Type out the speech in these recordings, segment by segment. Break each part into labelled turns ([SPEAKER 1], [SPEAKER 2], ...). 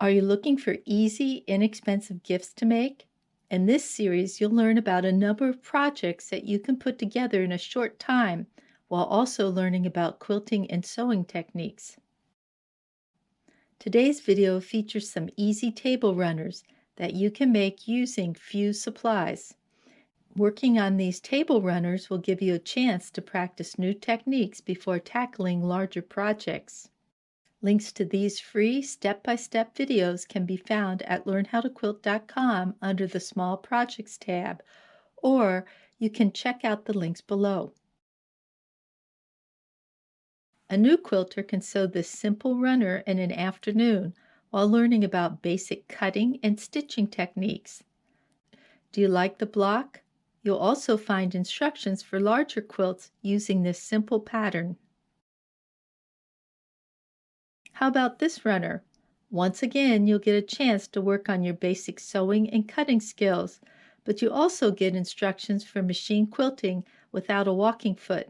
[SPEAKER 1] Are you looking for easy, inexpensive gifts to make? In this series, you'll learn about a number of projects that you can put together in a short time while also learning about quilting and sewing techniques. Today's video features some easy table runners that you can make using few supplies. Working on these table runners will give you a chance to practice new techniques before tackling larger projects. Links to these free step-by-step videos can be found at learnhowtoquilt.com under the Small Projects tab, or you can check out the links below. A new quilter can sew this simple runner in an afternoon while learning about basic cutting and stitching techniques. Do you like the block? You'll also find instructions for larger quilts using this simple pattern. How about this runner? Once again, you'll get a chance to work on your basic sewing and cutting skills, but you also get instructions for machine quilting without a walking foot.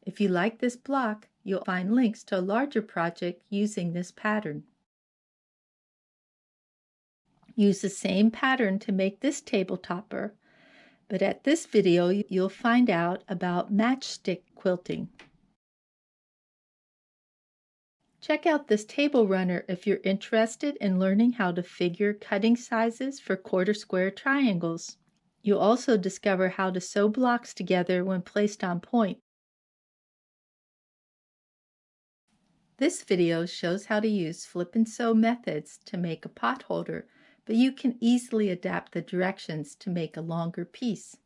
[SPEAKER 1] If you like this block, you'll find links to a larger project using this pattern. Use the same pattern to make this table topper, but at this video you'll find out about matchstick quilting. Check out this table runner if you're interested in learning how to figure cutting sizes for quarter square triangles. You'll also discover how to sew blocks together when placed on point. This video shows how to use flip and sew methods to make a pot holder, but you can easily adapt the directions to make a longer piece.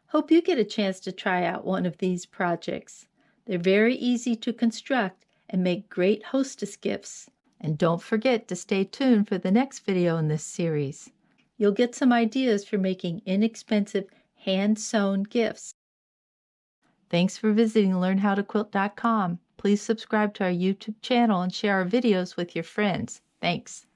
[SPEAKER 1] Hope you get a chance to try out one of these projects. They're very easy to construct and make great hostess gifts. And don't forget to stay tuned for the next video in this series. You'll get some ideas for making inexpensive hand-sewn gifts. Thanks for visiting learnhowtoquilt.com. Please subscribe to our YouTube channel and share our videos with your friends. Thanks.